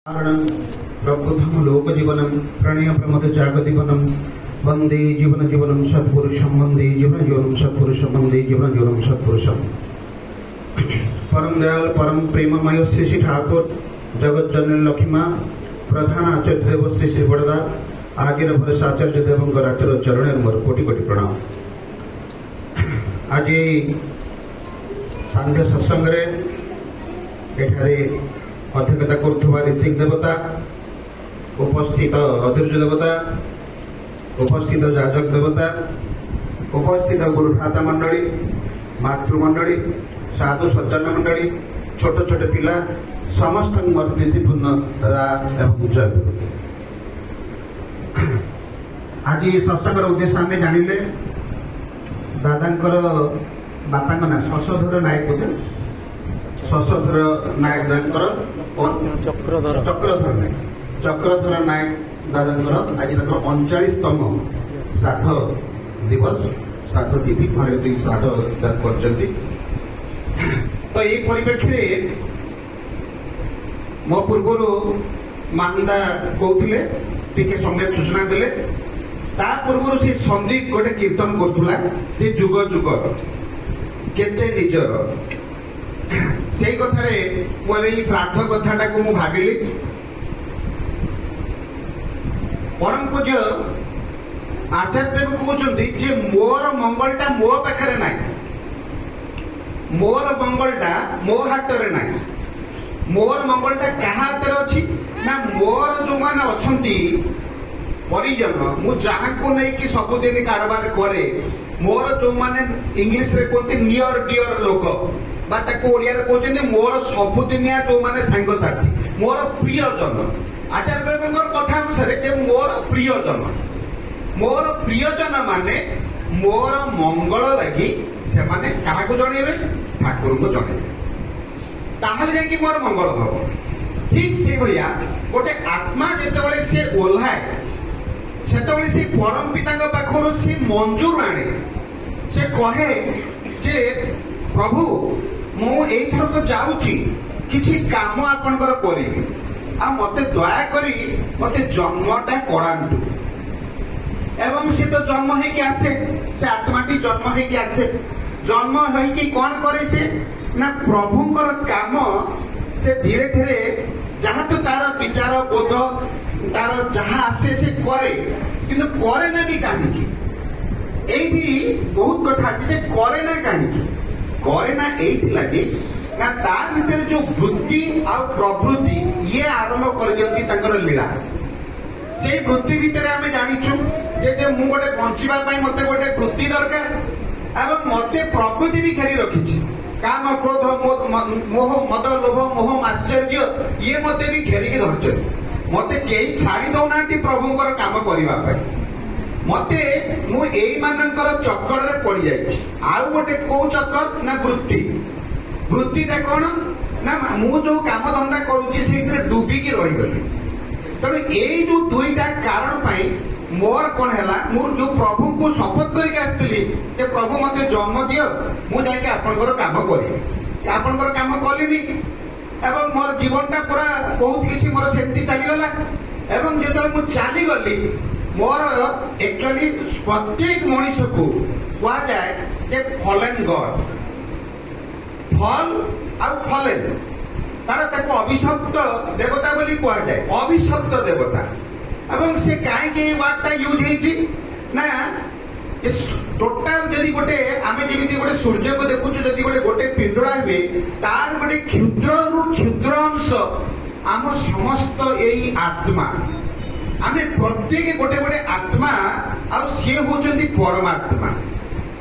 प्रबुद्धम लोकजीवनम प्रणय प्रमद जागदीवनम वंदे जीवन जीवनम सत्पुरुषम वंदे जीवन जीवनम सत्पुरुषम वंदे जीवन जीवनम सत्पुरुषम। परम दयाल परम प्रेममय श्री ठाकुर जगत जननी लक्ष्मी प्रधान आचार्य देव श्री श्री बड़दा आज भरस आचार्य देव आचार्य चरण मोर कोटि कोटि प्रणाम। आज सांध्य सत्संग अध्यक्षता करुवा ऋषिक देवता उपस्थित अधीर्ज देवता उपस्थित जाजक देवता उपस्थित गुरुभ्राता मंडली मातृमंडली साधु सज्जन मंडली छोट छोट पिला समस्त प्रीतिपूर्ण जय। आज सत्संग उद्देश्य आम जानिले दादा बापा ना शशधर नायक शशधर नायक चक्रधर नायक दादा आज 39तम श्राद्ध दिवस श्राद्ध तिथि घरे श्राद्ध कर। तो ये परिप्रेक्षी मो पूर्व मानदा कहते टिके समय सूचना देले ता पूर्व से संदीप गोटे कीर्तन करुला जुग जुग केते निजर से कथारे मोर ये श्राद्ध कथाटा को मु भाविली परम पूज्य आचार्य देव कहते जे मोर मंगलटा मो पाखरे ना मोर मंगलटा मो हाथ में ना मोर मंगलटा क्या हाथ में अच्छी ना मोर जो मैंने अच्छा परिजन मु जहाँ को नहीं सबुदिन कारबार करे मोर जो मैंने इंग्लिश रे कहते नियर डियर लोक ओडिया कहते मोर सबुदिनिया जो मैंने सांगसाथी मोर प्रियजन आचार्य देव कथा अनुसार मोर प्रियजन माने मोर मंगल लगी से माने क्या जनइबे ठाकुर को जनइबे ताहले जाकि मोर मंगल हम ठीक से भाया गोटे आत्मा जिते सी ओह्लाए से परम पिता पाखर सी मंजूर आने से कहे जे प्रभु मु एथर तो जाऊँगी किसी काम आपणकर करी आ मते दया करी मते जन्मटा करांतु एवं से तो जन्म होके आसे से आत्माटी जन्म होके आसे जन्म होके कौन करे से ना प्रभुंकर काम से धीरे धीरे जहाँ तो तार विचार बोध तार जहाँ आसे से करे किंतु करे ना भी कहीं यही बहुत कथा अच्छी से करे ना कहीं करे ना यही लगे ना तार भीतर जो वृत्ति और प्रवृत्ति ये आरंभ कर लीला से वृत्ति भितर आम जाचु मु गोटे बचापी मत गोटे वृत्ति दरकार एवं मत प्रकृति भी खेली रखी काम क्रोध मोह मद लोभ मोह आश्चर्य ये मत भी घेरिकी धरते मत कई छाड़ी दौना प्रभुंर काम करने मते मु मानकर चक्कर रे पड़ जाए आउ गोटे कौ चक्कर ना वृत्तिटा कौन ना मु जो काम धंदा करुच्ची से डूबिकी रहीगली तेणु यही जो दुईटा कारण पाई मोर कौन है मोर जो प्रभु को शपथ करके आसती प्रभु मत जन्म दियो मु जाके आपनकर काम करी आपनकर काम कलिनी एवं मोर जीवनटा पूरा बहुत किसी मोर सेमती चलीगला एवं जो मु चलीगली मोर एक्चुअली प्रत्येक मनुष्य को कह जाए जे फॉलन गॉड फल आउ फलेन तार ताको अभिशप्त देवता बोली कह जाए अभिशप्त देवता एवं से कहीं वार्डटा यूज होती ना टोटाल जदि गोटे आम जमी गोटे सूर्य को देखु जदि गोटे गोटे पिंडड़ा हुए तार गोटे क्षुद्र रु क्षुद्र अंश आम समस्त यही आत्मा आम प्रत्येक गोटे गोटे आत्मा आ सी होती परमात्मा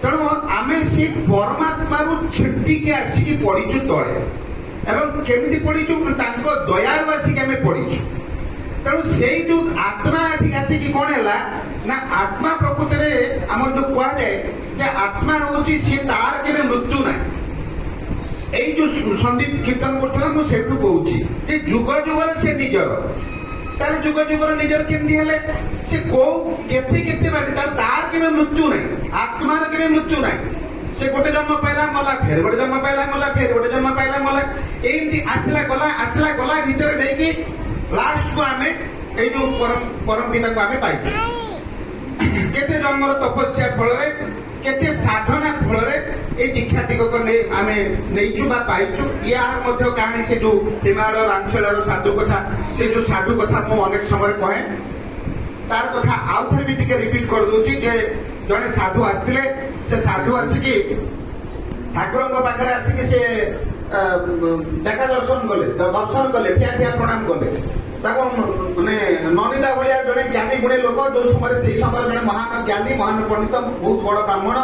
तेणु आम से परमात्मा छिटिके आसिकी पड़ीचु तले एवं केमी पड़ीचु दयार आसिक आम पड़ीचु तेणु से जो आत्मा आसिकी कौन है ना आत्मा प्रकृति में आम जो कह जाए आत्मा हूँ सी तार के मृत्यु ना यही जो संदीप कीर्तन कर मुझे कहूँ जुग जुगर से निजर तार जुग जुगर निजर केमती हेले से कौ केते बाटे तार के मृत्यु ना आत्मार के मृत्यु ना से गोटे जन्म पाइला मला फेर गोटे जन्म पाइला मला फेर गोटे जन्म पाइला मला एमती आसला गला भितर देखी लास्ट को आम जो परम पिता को आम पाई केते जन्मर तपस्या फल केते साधना फल दीक्षा टिकक आम नहींचु पाइचु यार कहानी से जो हिमालय रांचल साधु कथा से जो साधु कथा मु अनेक समय कहे तार कथा आउ थे भी टिके रिपीट कर दूची जे जड़े साधु आसते से साधु आसिकी ठाकुर पाखे आसिकी से देखा दर्शन कले ठिया ठिया प्रणाम कले माने ननिदा भाया जड़े ज्ञानी गुणी लोक जो समय से समय जड़े महान ज्ञानी महान पंडित बहुत बड़ ब्राह्मण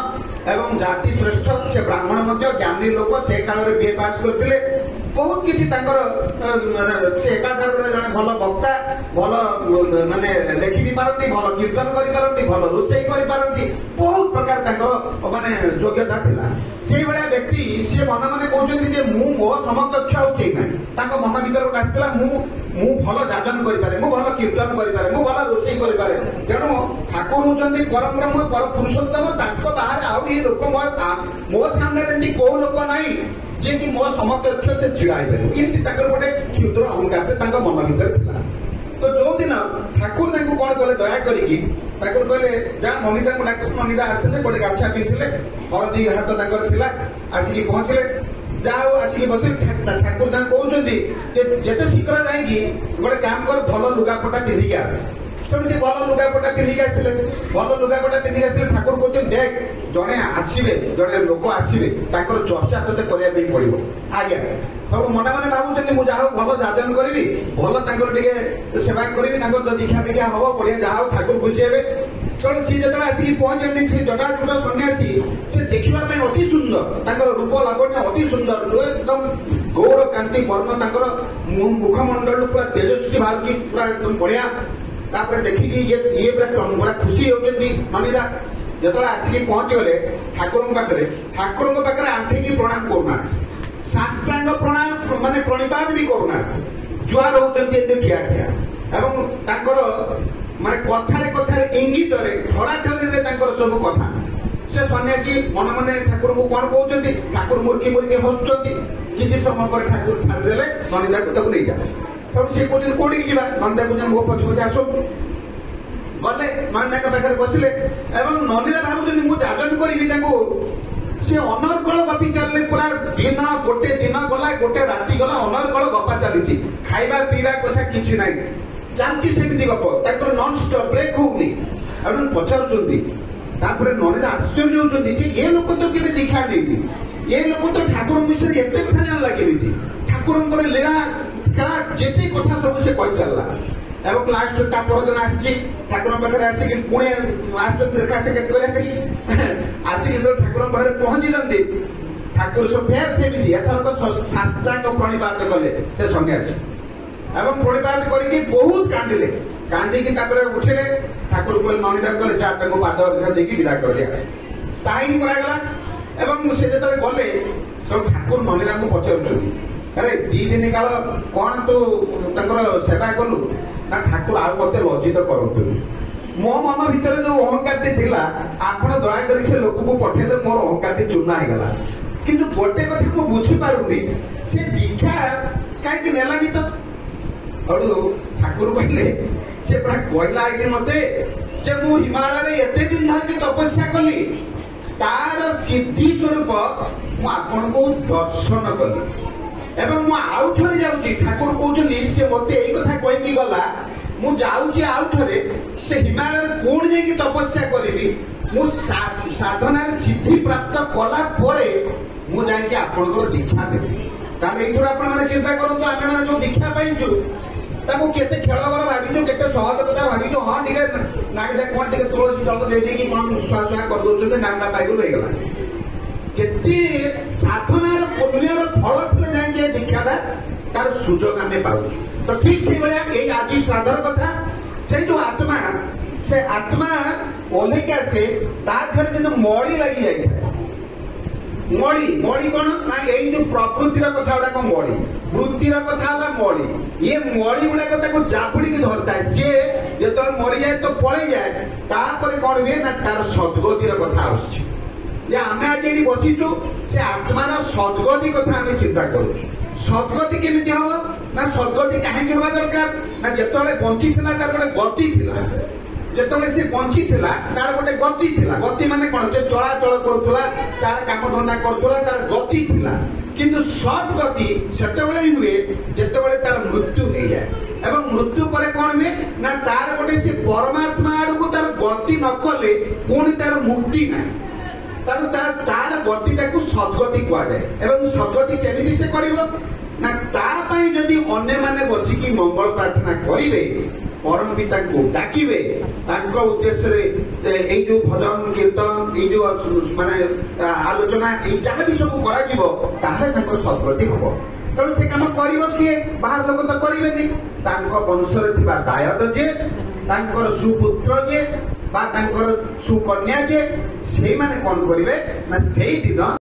एवं जाति श्रेष्ठ से ब्राह्मण ज्ञानी लोक से काल में बीए पास करते बहुत किसी से एकाधार जड़े भल वक्ता भल माने लेखि भी पारती भल कीर्तन करि भल रोषे करि बहुत प्रकार माने योग्यता थिला से भाया व्यक्ति सी मन मन कहते मु मो समकक्ष आउे ना मन भर गोटे आसला मु भल जाजन करें मु भल कीर्तन करें मु भल रोषे करें तेणु ठाकुर होती परम ब्रह्म पर पुरुषोत्तम बाहर आउ ये लोक मो सामने कौ लोक ना जे कि मो समकक्ष से छिड़ा एमती गोटे क्षुद्र अहंकार मन भर था तो जो दिन ठाकुर कौन कले दया करी कहले जहाँ ननिदा को डाक ननिदा आसिले गोटे गामछा पिंधे हलदी हाथ आसिक पहुंचले जहाँ आसिक बस ठाकुर जहाँ कहते जिते शीघ्र जाइए गोटे काम कर भल लुगापटा पिंधिक आस तेणु से भल लुगापटा पिंधिक आसिले भल लुगापटा पिंधिक आसिले ठाकुर कहते देख जड़े आसवे जड़े लोक आसवे चर्चा तोते करने पड़ो आज्ञा सब मन मन भावुँ मुझे भल जाजन करी भल टे सेवा करी दीक्षा दीक्षा हम बढ़िया जहाँ ठाकुर खुशी हे तेणु सी जो आसिक पहुंचे से जटाजुट सन्यासी से देखा अति सुंदर रूप लावण्य अति सुंदर एकदम गौर कांति वर्ण मुखमंडल पूरा तेजस्वी बाहर पूरा एकदम बढ़िया देखिकी ये पूरा खुशी होती ननिदा जो आसिक पहुंची गले ठाकुर पाखे आंठिकी प्रणाम करूना साष्टांग प्रणाम माने प्रणिपात भी करूना जुआर होती ठिया ठिया एवं माने कथारे कथारे इंगित ठराठरी सब कथा से सन्यासी मन मन ठाकुर को कौन कहते ठाकुर मुर्की मुर्की हसुँच किसी समय पर ठाकुर छाड़देले ननिदा को नहीं जाए तब सी कहते कौटी की ननिदा को मो पछ पछे आस गले ननिदा पाखे बसिले ननिदा भावुँ मुझे जाजन करी से अनर्गल गपी चलने पूरा दिन गोटे दिन गला गोटे राति गला अनर्गल गपा चली खाइबा पीवा कथा किसी ना चलती सेमती गप नन स्टप ब्रेक होनी पचारुंट ननिदा आश्चर्य होती ये लोक तो केवे दीक्षा नहीं ये लोक तो ठाकुर विषय एत कथा जानला केमी ठाकुर लीला खेला जिते कथा सब से कही चलला एवं लास्ट परदिन आसी ठाकुर पाखे आसिक पुणी लास्ट देखा साक्षात आसिक जो ठाकुर पाखे पहुंची ठाकुर सब फेर सेमती एथर साष्टांग प्रणिपात कले से सन्यासी एवं प्रणिपात करके बहुत कांदिले कांदिकी उठिले ठाकुर को ननिदा कले जा पाद देखिए विदा कर दिया ताही करागला एवं से जो गले सब ठाकुर ननिदा को पचार अरे 2 दिन काल कौन तू सेवा कलु ना ठाकुर आ मत लज्जित करूँ मो मन भर जो अहंकार थिला आपण दयाकर से लोक को पठेले मोर अहंकार चूर्णा होगा किंतु गोटे कथा मुझे बुझीपारूनी से दीक्षा कहीं नेलानी तो ठाकुर कहले से पूरा कहला कि मते जे मु हिमालय एते दिन धर तपस्या कली तार सिद्धि स्वरूप मु आपन को दर्शन कली एवं मु आउ थे जाऊँगी ठाकुर कहते सी मत यही कथा कहीकि गला मु जाऊँगी आउ थे से हिमालय कौन जाकि तपस्या करी मु साधना सिद्धि प्राप्त कला मु जाकि आपंकर दीक्षा देवी कारण ये आप चिंता करूँ आम मैंने जो दीक्षा पाइचु केते खेलगर भाविचु केते सहज कथा भाविचु हाँ टे नागदा कौन टे तुलसी जल दे कौन छुआ छुआ कर दौरान नामटा पाइगल होगा केते साधनार पुण्यर फल थे जाए दीक्षाटा तार सुजोग आम पाऊँ तो ठीक से भाया ये आज श्राद्धर कथा से जो आत्मा से आत्मा ओल्लिक आसे तार मड़ी लगी जाए मड़ी मड़ी कौन ना यही जो प्रकृतिर कथा गुड़ाक मड़ी वृत्तिर कथा मड़ी ये मड़ी गुड़ाक जापुड़ी धरता है सी जो मरी जाए तो पलि जाए तापर कौन हुए ना तार सद्गतिर कथा आम आज ये बसीचु से आत्मार सद्गति कथा आम चिंता करुँ सद्गति केमिति हम ना सद्गति कहीं हवा दरकार ना जिते बंची तार गोटे गति थिला जिते सी बंची तार गोटे गति थिला गति माने कौन जो चलाचल करुला तार काम धंदा करुला तार गति थिला किंतु सद्गति सेतेबेले ही हुए जितेबाला तार मृत्यु हो जाए एवं मृत्यु पर कौन हुए ना तार गोटे सी परमात्मा आड़ को तार गति न कले पुणी तार मुक्ति ना तार गतिटा को सद्गति कहुए एवं सद्गति केमिति से करिवो ना तार पई जदि अन्य माने बसिकी मंगल प्रार्थना करिवे परम पिता को डाकिवे तांको उद्देश्य रे ए जो भजन कीर्तन ए जो माने आलोचना ए जहाँ भी सब करा जीवो ताहे तांको सद्गति हबो तेणु से काम करिवो किए बाहर लोक तो करिवेनी तांको वंशरे थिबा दायद जे तांकर सुपुत्र जे बा तांकर सुकन्या जे से माने कोन करिवे ना सेही दिन